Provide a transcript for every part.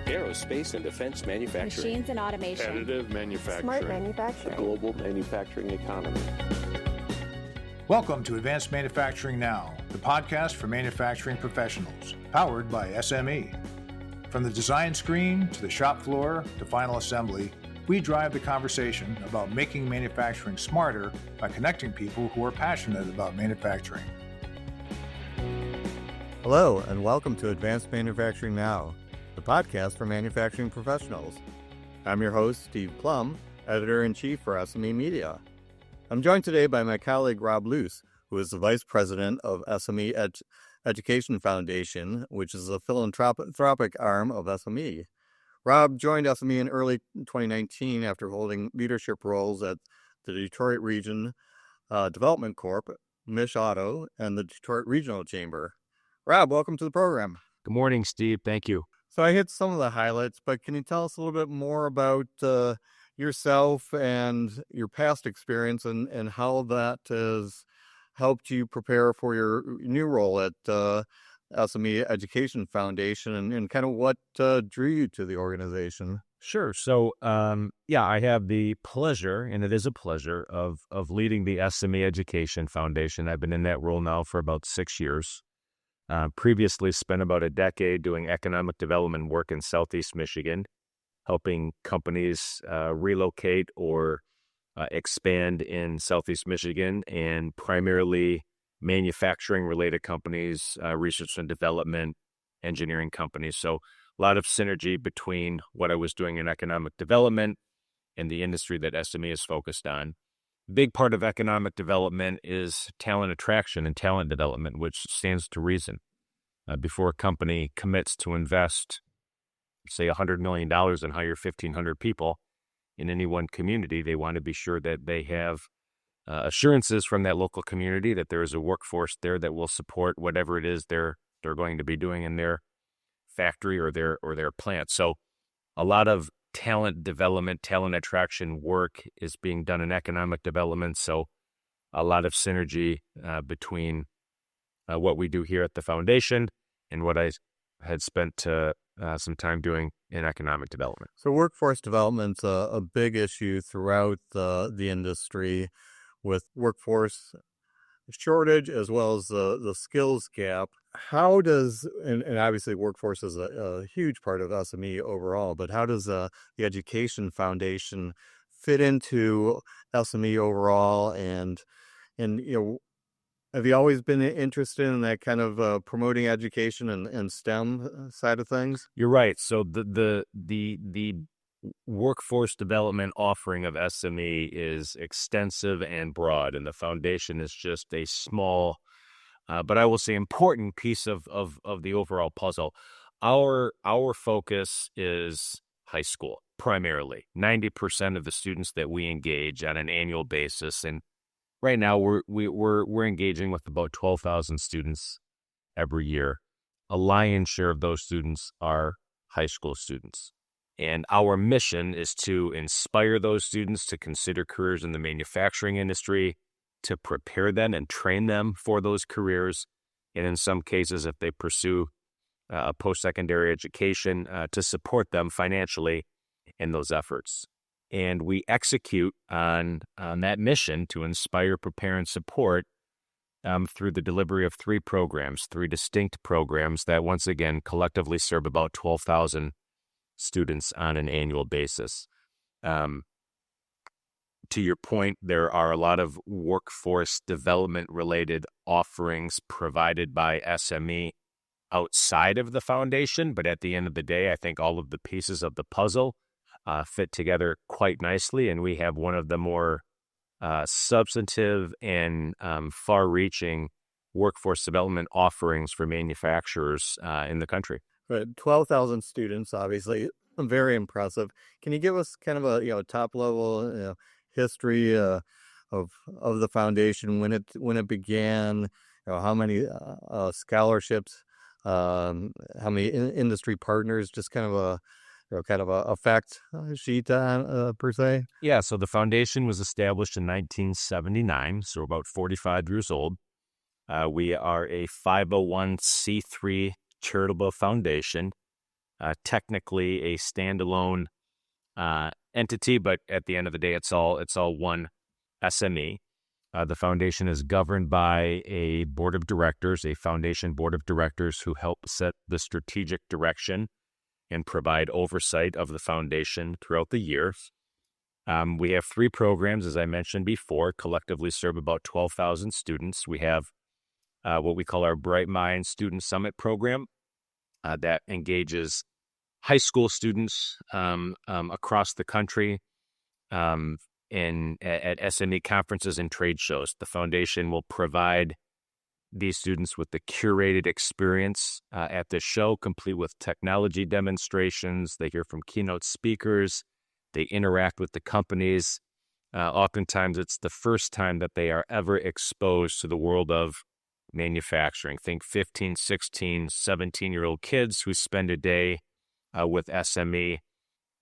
aerospace and defense manufacturing, machines and automation, additive manufacturing, smart manufacturing, global manufacturing economy. Welcome to Advanced Manufacturing Now, the podcast for manufacturing professionals, powered by SME. From the design screen to the shop floor to final assembly, we drive the conversation about making manufacturing smarter by connecting people who are passionate about manufacturing. Hello, and welcome to Advanced Manufacturing Now, the podcast for manufacturing professionals. I'm your host, Steve Plumb, Editor-in-Chief for SME Media. I'm joined today by my colleague, Rob Luce, who is the Vice President of SME Education Foundation, which is a philanthropic arm of SME. Rob joined SME in early 2019 after holding leadership roles at the Detroit Region Development Corp., Mish Auto, and the Detroit Regional Chamber. Rob, welcome to the program. Good morning, Steve. Thank you. So I hit some of the highlights, but can you tell us a little bit more about yourself and your past experience and how that has helped you prepare for your new role at SME Education Foundation and kind of what drew you to the organization? Sure. So, I have the pleasure, and it is a pleasure, of leading the SME Education Foundation. I've been in that role now for about 6 years. Previously spent about a decade doing economic development work in Southeast Michigan, helping companies relocate or expand in Southeast Michigan, and primarily manufacturing-related companies, research and development, engineering companies. So a lot of synergy between what I was doing in economic development and the industry that SME is focused on. Big part of economic development is talent attraction and talent development, which stands to reason. Before a company commits to invest, say, $100 million and hire 1,500 people in any one community, they want to be sure that they have assurances from that local community that there is a workforce there that will support whatever it is they're going to be doing in their factory or their plant. So a lot of talent development, talent attraction work is being done in economic development. So a lot of synergy between what we do here at the foundation and what I had spent some time doing in economic development. So workforce development's a big issue throughout the industry, with workforce shortage as well as the skills gap. How does, and obviously workforce is a huge part of SME overall, but how does the Education Foundation fit into SME overall? And have you always been interested in that kind of promoting education and STEM side of things? You're right. So the workforce development offering of SME is extensive and broad, and the foundation is just a small, but I will say important piece of the overall puzzle. Our focus is high school, primarily. 90% of the students that we engage on an annual basis, and right now we're engaging with about 12,000 students every year. A lion's share of those students are high school students. And our mission is to inspire those students to consider careers in the manufacturing industry, to prepare them and train them for those careers, and in some cases, if they pursue post-secondary education, to support them financially in those efforts. And we execute on that mission to inspire, prepare, and support through the delivery of three distinct programs that, once again, collectively serve about 12,000 students on an annual basis. To your point, there are a lot of workforce development related offerings provided by SME outside of the foundation, but at the end of the day, I think all of the pieces of the puzzle fit together quite nicely, and we have one of the more substantive and far-reaching workforce development offerings for manufacturers in the country. Right, 12,000 students, obviously, very impressive. Can you give us kind of a top level history of the foundation, when it began, how many scholarships, how many industry partners, just kind of a fact sheet per se? Yeah, so the foundation was established in 1979, so about 45 years old. We are a 501c3 charitable foundation. technically a standalone entity, but at the end of the day, it's all one SME. The foundation is governed by a board of directors, a foundation board of directors who help set the strategic direction and provide oversight of the foundation throughout the year. We have 3 programs, as I mentioned before, collectively serve about 12,000 students. We have what we call our Bright Minds Student Summit program that engages high school students across the country at SME conferences and trade shows. The foundation will provide these students with the curated experience at this show, complete with technology demonstrations. They hear from keynote speakers. They interact with the companies. Oftentimes, it's the first time that they are ever exposed to the world of manufacturing. Think 15, 16, 17-year-old kids who spend a day with SME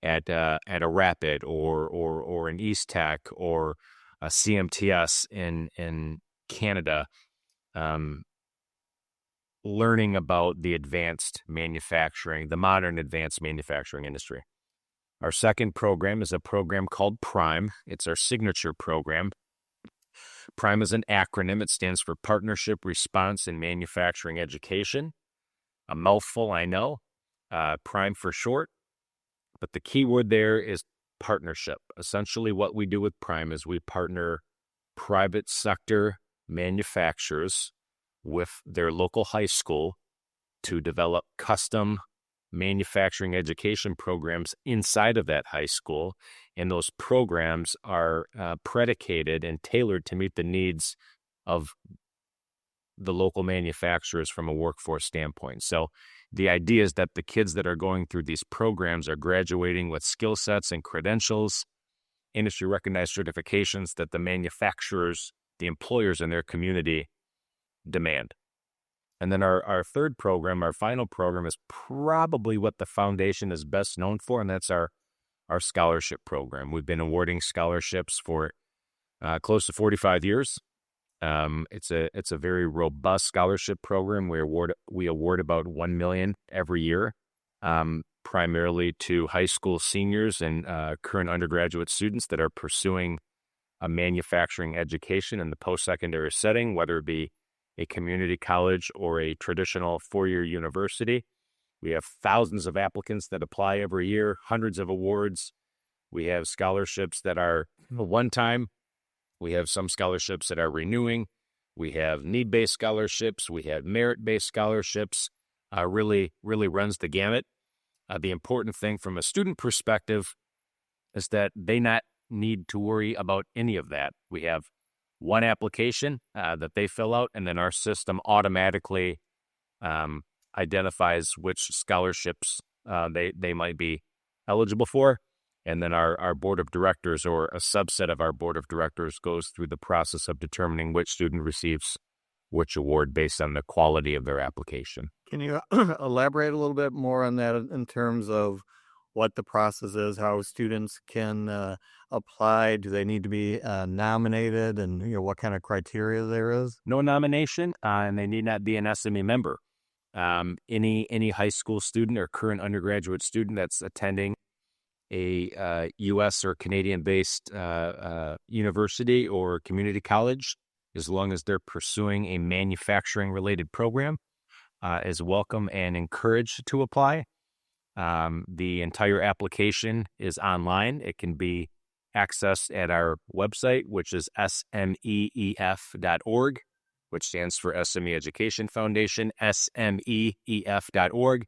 at a Rapid or an East Tech or a CMTS in Canada, learning about the modern advanced manufacturing industry. Our second program is a program called PRIME. It's our signature program. PRIME is an acronym. It stands for Partnership, Response, and Manufacturing Education. A mouthful, I know. PRIME for short. But the key word there is partnership. Essentially, what we do with PRIME is we partner private sector manufacturers with their local high school to develop custom manufacturing education programs inside of that high school. And those programs are predicated and tailored to meet the needs of the local manufacturers from a workforce standpoint. So the idea is that the kids that are going through these programs are graduating with skill sets and credentials, industry recognized certifications that the manufacturers, the employers in their community demand. And then our third program, our final program, is probably what the foundation is best known for, and that's our scholarship program. We've been awarding scholarships for close to 45 years. It's a very robust scholarship program. We award about $1 million every year, primarily to high school seniors and current undergraduate students that are pursuing a manufacturing education in the post-secondary setting, whether it be a community college or a traditional 4-year university. We have thousands of applicants that apply every year, hundreds of awards. We have scholarships that are one-time. We have some scholarships that are renewing. We have need-based scholarships. We have merit-based scholarships. Really runs the gamut. The important thing from a student perspective is that they not need to worry about any of that. We have one application that they fill out, and then our system automatically identifies which scholarships they might be eligible for. And then our board of directors, or a subset of our board of directors, goes through the process of determining which student receives which award based on the quality of their application. Can you elaborate a little bit more on that in terms of what the process is, how students can apply? Do they need to be nominated, and what kind of criteria there is? No nomination, and they need not be an SME member. Any high school student or current undergraduate student that's attending a U.S. or Canadian-based university or community college, as long as they're pursuing a manufacturing-related program, is welcome and encouraged to apply. The entire application is online. It can be accessed at our website, which is smeef.org, which stands for SME Education Foundation, smeef.org.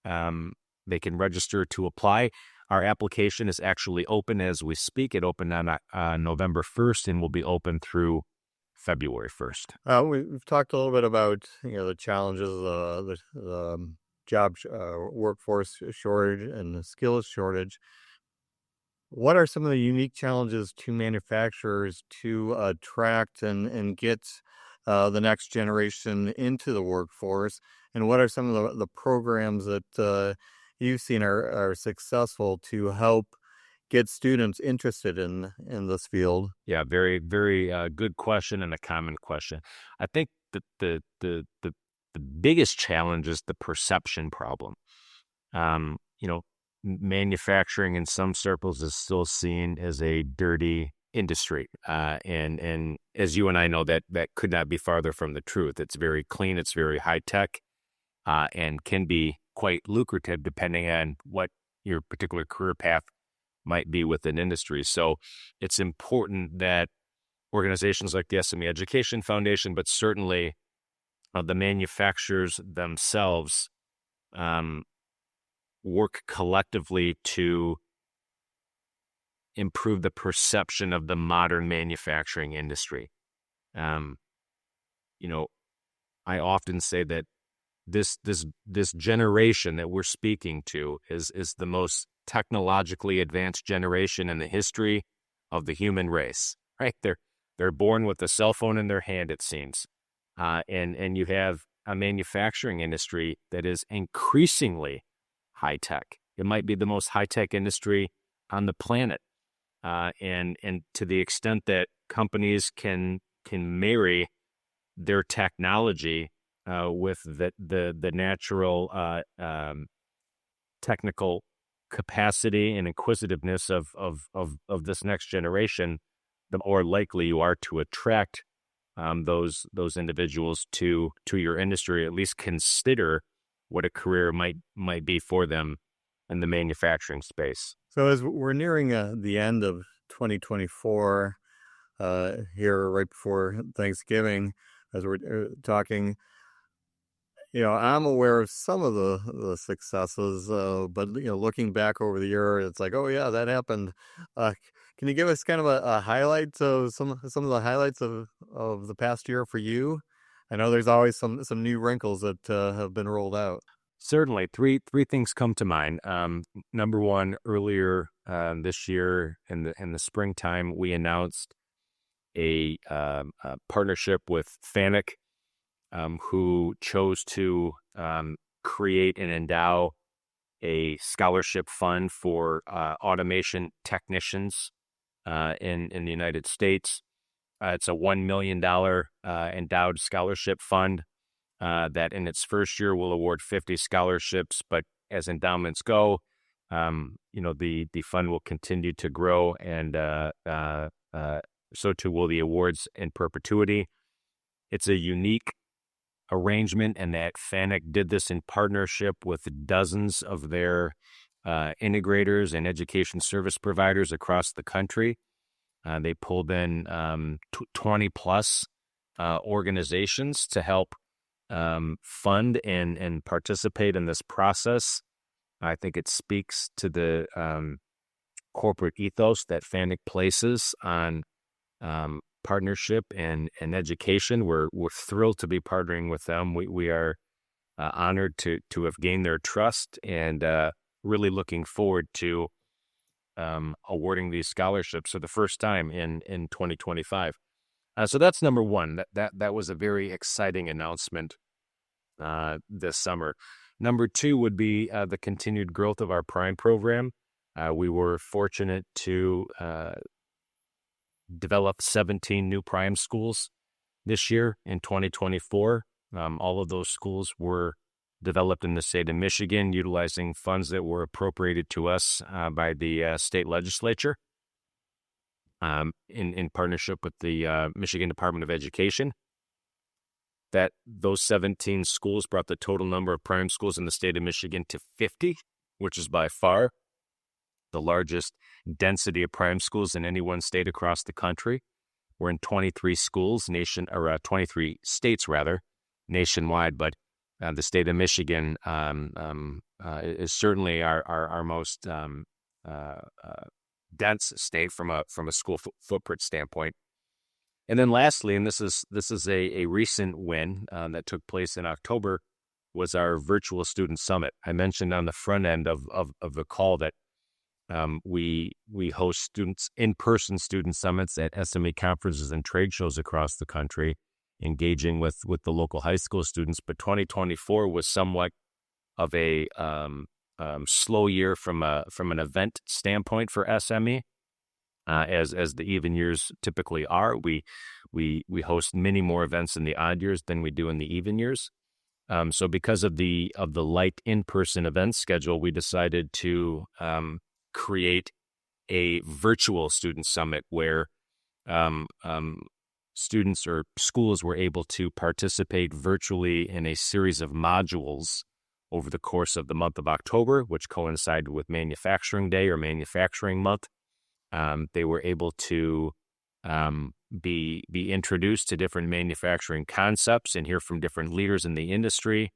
They can register to apply. Our application is actually open as we speak. It opened on November 1st and will be open through February 1st. We've talked a little bit about the challenges, the job workforce shortage and the skills shortage. What are some of the unique challenges to manufacturers to attract and get the next generation into the workforce? And what are some of the programs that you've seen are successful to help get students interested in this field? Yeah, very, very good question, and a common question. I think that the biggest challenge is the perception problem. You know, manufacturing in some circles is still seen as a dirty industry. And as you and I know, that could not be farther from the truth. It's very clean, it's very high tech, and can be quite lucrative depending on what your particular career path might be within industry. So it's important that organizations like the SME Education Foundation, but certainly the manufacturers themselves, work collectively to improve the perception of the modern manufacturing industry. I often say that this generation that we're speaking to is the most technologically advanced generation in the history of the human race. Right? They're born with a cell phone in their hand, it seems, and you have a manufacturing industry that is increasingly high tech. It might be the most high tech industry on the planet, and to the extent that companies can marry their technology with the natural technical capacity and inquisitiveness of this next generation, the more likely you are to attract those individuals to your industry, at least consider what a career might be for them in the manufacturing space. So as we're nearing the end of 2024, here right before Thanksgiving, as we're talking, I'm aware of some of the successes, but looking back over the year, it's like, oh yeah, that happened. Can you give us kind of a highlight of some of the highlights of the past year for you? I know there's always some new wrinkles that have been rolled out. Certainly, three things come to mind. Number one, earlier this year in the springtime, we announced a partnership with FANUC, who chose to create and endow a scholarship fund for automation technicians in the United States. It's a $1 million endowed scholarship fund that in its first year will award 50 scholarships, but as endowments go, the fund will continue to grow, and so too will the awards in perpetuity. It's a unique arrangement, and that FANUC did this in partnership with dozens of their integrators and education service providers across the country. They pulled in 20 plus organizations to help fund and participate in this process. I think it speaks to the corporate ethos that FANUC places on partnership and education. We're thrilled to be partnering with them. We are honored to have gained their trust, and really looking forward to awarding these scholarships for the first time in 2025. So that's number one. That was a very exciting announcement this summer. Number two would be the continued growth of our Prime program. We were fortunate to develop 17 new Prime schools this year in 2024. All of those schools were developed in the state of Michigan, utilizing funds that were appropriated to us by the state legislature in partnership with the Michigan Department of Education. That those 17 schools brought the total number of Prime schools in the state of Michigan to 50, which is by far the largest density of Prime schools in any one state across the country. We're in 23 schools 23 states nationwide, but the state of Michigan is certainly our most dense state from a school footprint standpoint. And then lastly, and this is a recent win that took place in October, was our virtual student summit. I mentioned on the front end of the call that we host in-person student summits at SME conferences and trade shows across the country, engaging with the local high school students. But 2024 was somewhat of a slow year from an event standpoint for SME, as the even years typically are. We host many more events in the odd years than we do in the even years. So because of the light in-person event schedule, we decided to create a virtual student summit where students or schools were able to participate virtually in a series of modules over the course of the month of October, which coincided with Manufacturing Day or Manufacturing Month. They were able to be introduced to different manufacturing concepts and hear from different leaders in the industry.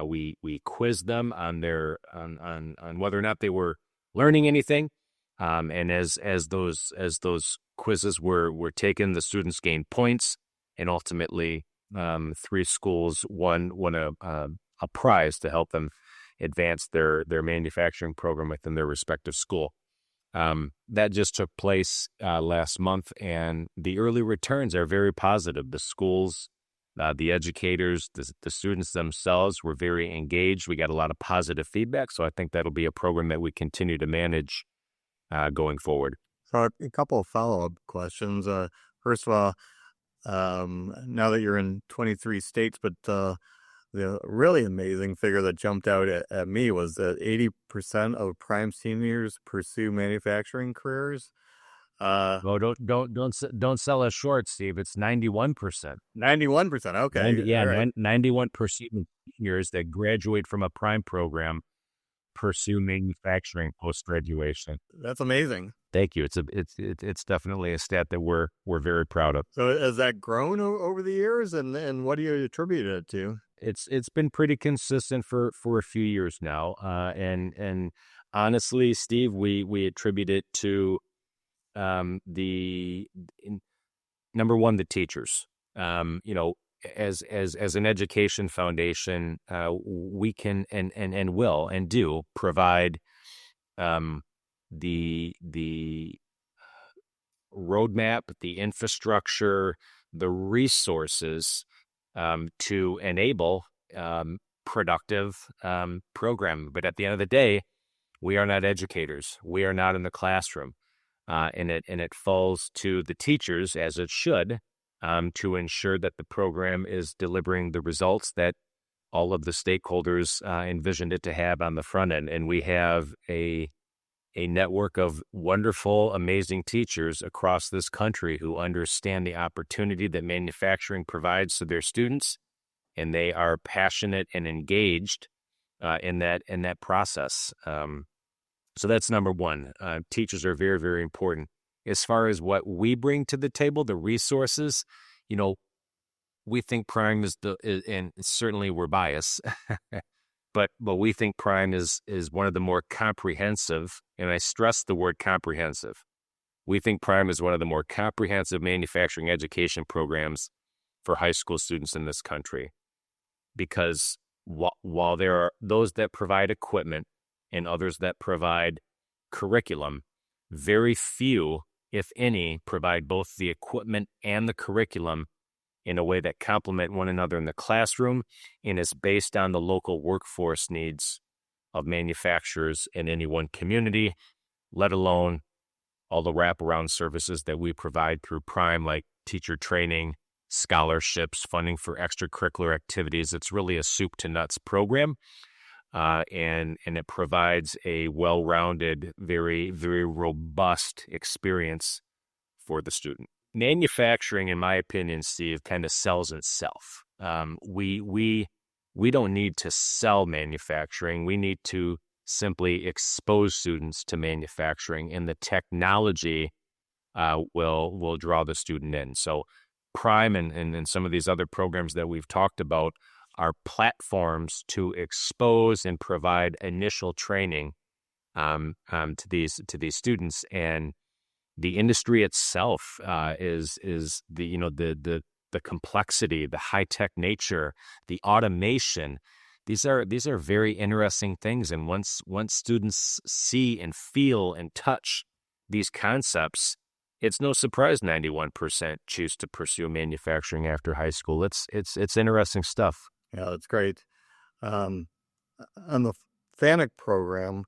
We quizzed them on their on whether or not they were learning anything. And as those quizzes were taken, the students gained points, and ultimately 3 schools won a prize to help them advance their manufacturing program within their respective school. That just took place last month, and the early returns are very positive. The schools, the educators, the students themselves were very engaged. We got a lot of positive feedback, so I think that'll be a program that we continue to manage going forward. So a couple of follow-up questions. First of all, now that you're in 23 states, but the really amazing figure that jumped out at me was that 80% of prime seniors pursue manufacturing careers. Well, don't sell us short, Steve. It's 91%. 91%. Okay. 91% of seniors that graduate from a prime program pursue manufacturing post-graduation. That's amazing. Thank you. It's definitely a stat that we're very proud of. So has that grown over the years, and what do you attribute it to? It's been pretty consistent for a few years now, and honestly, Steve, we attribute it to number one, the teachers. As an education foundation, we can and will and do provide the roadmap, the infrastructure, the resources to enable productive programming. But at the end of the day, we are not educators. We are not in the classroom, and it falls to the teachers, as it should, to ensure that the program is delivering the results that all of the stakeholders envisioned it to have on the front end. And we have a network of wonderful, amazing teachers across this country who understand the opportunity that manufacturing provides to their students, and they are passionate and engaged in that process. So that's number one. Teachers are very, very important. As far as what we bring to the table, the resources, we think Prime and certainly we're biased, but we think Prime is one of the more comprehensive, and I stress the word comprehensive. We think Prime is one of the more comprehensive manufacturing education programs for high school students in this country, because while there are those that provide equipment and others that provide curriculum, very few, if any, provide both the equipment and the curriculum in a way that complement one another in the classroom and is based on the local workforce needs of manufacturers in any one community, let alone all the wraparound services that we provide through Prime, like teacher training, scholarships, funding for extracurricular activities. It's really a soup to nuts program, and it provides a well-rounded, very, very robust experience for the student. Manufacturing, in my opinion, Steve, kind of sells itself. We don't need to sell manufacturing. We need to simply expose students to manufacturing, and the technology will draw the student in. So Prime and some of these other programs that we've talked about are platforms to expose and provide initial training to these students. And the industry itself is the complexity, the high tech nature, the automation. These are very interesting things. And once students see and feel and touch these concepts, it's no surprise 91% choose to pursue manufacturing after high school. It's interesting stuff. Yeah, that's great. On the FANUC program,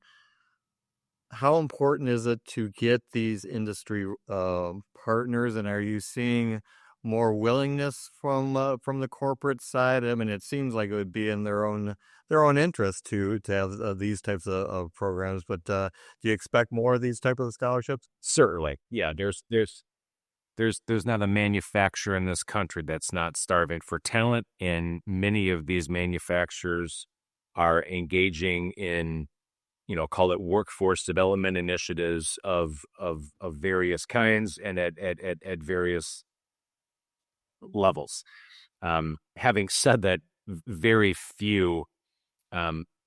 how important is it to get these industry partners, and are you seeing more willingness from the corporate side? I mean, it seems like it would be in their own interest to have these types of programs. But do you expect more of these type of scholarships? Certainly. Yeah, there's not a manufacturer in this country that's not starving for talent, and many of these manufacturers are engaging in, call it workforce development initiatives of various kinds and at various levels. Having said that, very few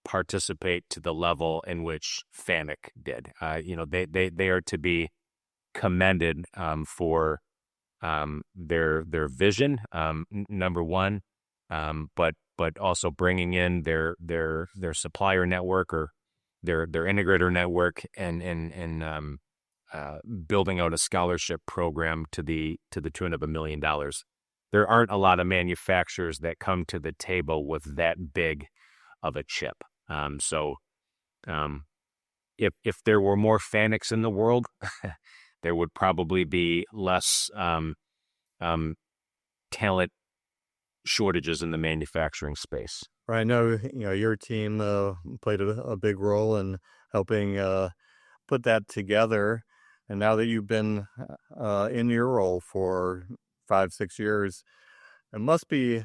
participate to the level in which FANUC did. They are to be commended for their vision, number one, but also bringing in their supplier network or their integrator network and building out a scholarship program to the tune of $1 million. There aren't a lot of manufacturers that come to the table with that big of a chip. If there were more FANUCs in the world, there would probably be less talent shortages in the manufacturing space. I know your team played a big role in helping put that together, and now that you've been in your role for 5-6 years, it must be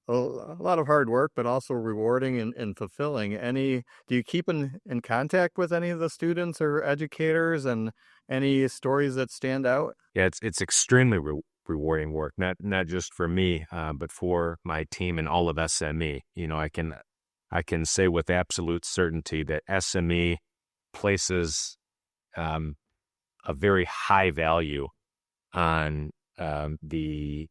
a lot of hard work, but also rewarding and fulfilling. Do you keep in contact with any of the students or educators, and any stories that stand out? Yeah, it's extremely rewarding work, not just for me, but for my team and all of SME. I can say with absolute certainty that SME places a very high value on the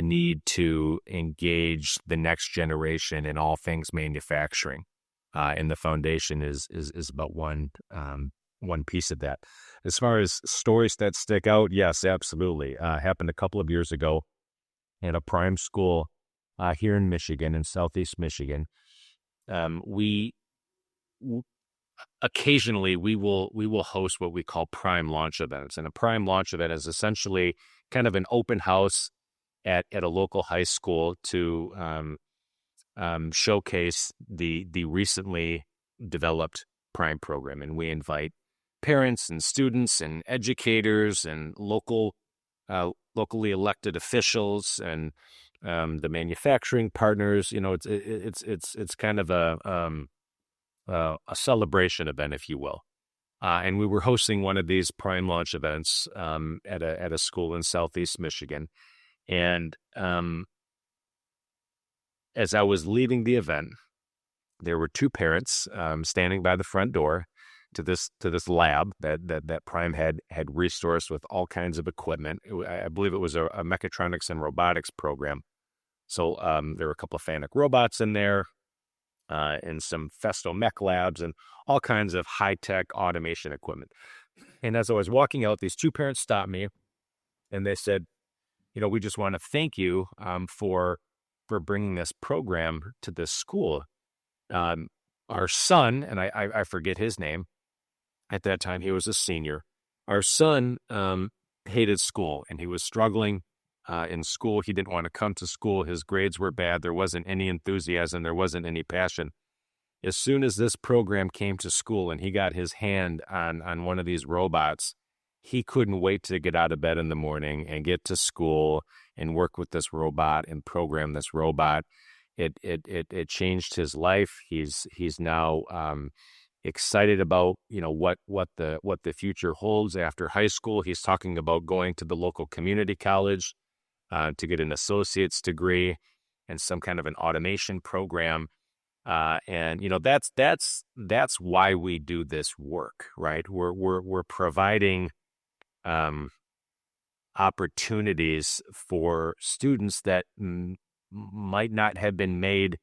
need to engage the next generation in all things manufacturing, and the foundation is about one piece of that. As far as stories that stick out, yes, absolutely. Happened a couple of years ago at a prime school here in Michigan, in Southeast Michigan. Occasionally we will host what we call prime launch events, and a prime launch event is essentially kind of an open house at a local high school to showcase the recently developed prime program, and we invite parents and students and educators and locally elected officials and the manufacturing partners. It's kind of a celebration event, if you will. And we were hosting one of these prime launch events at a school in Southeast Michigan. And as I was leaving the event, there were two parents standing by the front door to this lab that Prime had resourced with all kinds of equipment. I believe it was a mechatronics and robotics program. So there were a couple of FANUC robots in there, and some Festo mech labs and all kinds of high-tech automation equipment. And as I was walking out, these two parents stopped me, and they said, we just want to thank you for bringing this program to this school. Our son, and I forget his name, at that time he was a senior. Our son hated school, and he was struggling in school. He didn't want to come to school. His grades were bad. There wasn't any enthusiasm. There wasn't any passion. As soon as this program came to school and he got his hand on one of these robots, he couldn't wait to get out of bed in the morning and get to school and work with this robot and program this robot. It changed his life. He's now excited about what the future holds after high school. He's talking about going to the local community college to get an associate's degree and some kind of an automation program. And that's why we do this work, right? We're providing opportunities for students that might not have been made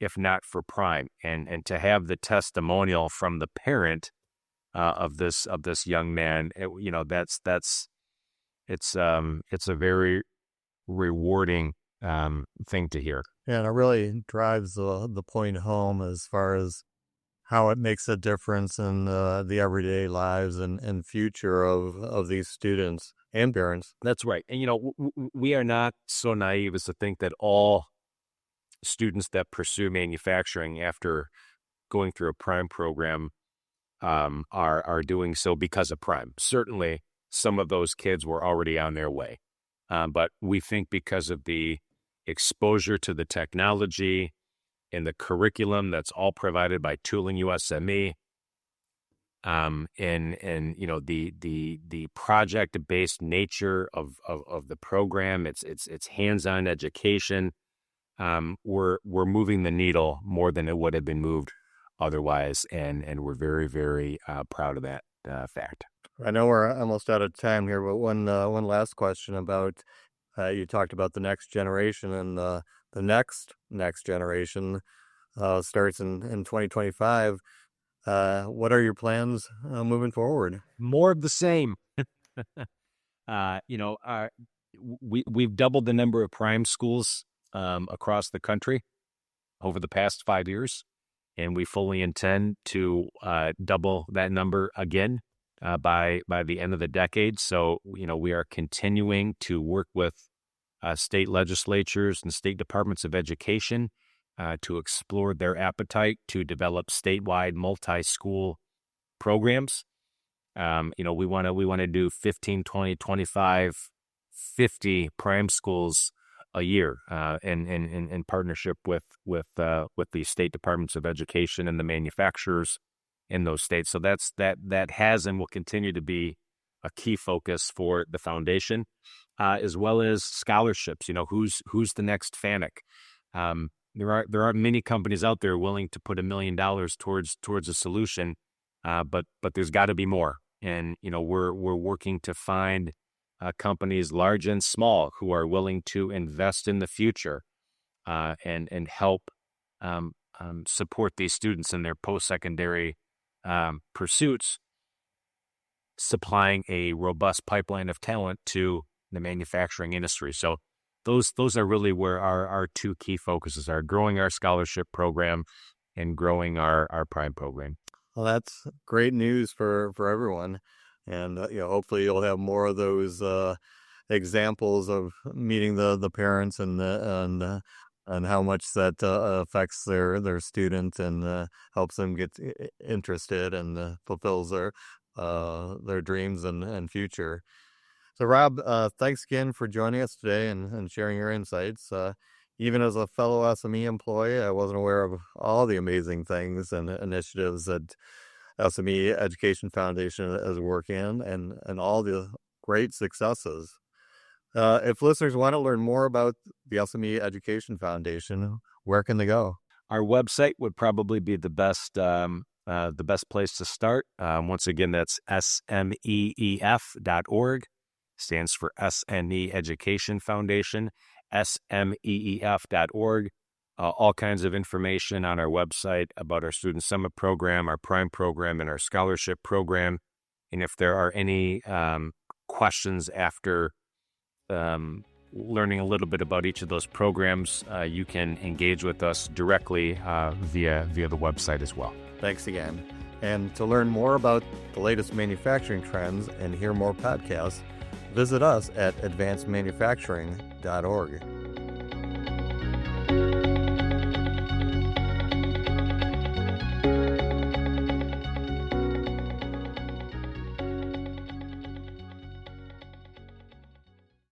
if not for Prime, and to have the testimonial from the parent of this young man, it's a very rewarding thing to hear. Yeah, and it really drives the point home as far as how it makes a difference in the everyday lives and future of these students. and parents. That's right. And, we are not so naive as to think that all students that pursue manufacturing after going through a prime program are doing so because of prime. Certainly, some of those kids were already on their way. But we think because of the exposure to the technology and the curriculum that's all provided by Tooling USME, and the project-based nature of the program, it's hands-on education. We're moving the needle more than it would have been moved otherwise, and we're very, very proud of that fact. I know we're almost out of time here, but one last question about you talked about the next generation, and the next generation starts in 2025. What are your plans moving forward? More of the same. We've doubled the number of prime schools across the country over the past 5 years, and we fully intend to double that number again by the end of the decade. So, we are continuing to work with state legislatures and state departments of education to explore their appetite to develop statewide multi-school programs. We want to do 15, 20, 25, 50 prime schools a year in partnership with the state departments of education and the manufacturers in those states. So that has and will continue to be a key focus for the foundation, as well as scholarships. Who's the next FANUC? There aren't many companies out there willing to put $1 million towards a solution, but there's got to be more. And we're working to find companies large and small who are willing to invest in the future and help support these students in their post-secondary pursuits, supplying a robust pipeline of talent to the manufacturing industry. So those are really where our two key focuses are: growing our scholarship program and growing our prime program. Well, that's great news for everyone. And, hopefully you'll have more of those examples of meeting the parents and how much that affects their student and helps them get interested and fulfills their dreams and future. So, Rob, thanks again for joining us today and sharing your insights. Even as a fellow SME employee, I wasn't aware of all the amazing things and initiatives that SME Education Foundation is working in and all the great successes. If listeners want to learn more about the SME Education Foundation, where can they go? Our website would probably be the best place to start. Once again, that's SMEEF.org. Stands for SME Education Foundation, SMEEF.org. All kinds of information on our website about our Student Summit program, our Prime program, and our Scholarship program. And if there are any questions after learning a little bit about each of those programs, you can engage with us directly via the website as well. Thanks again. And to learn more about the latest manufacturing trends and hear more podcasts, visit us at advancedmanufacturing.org.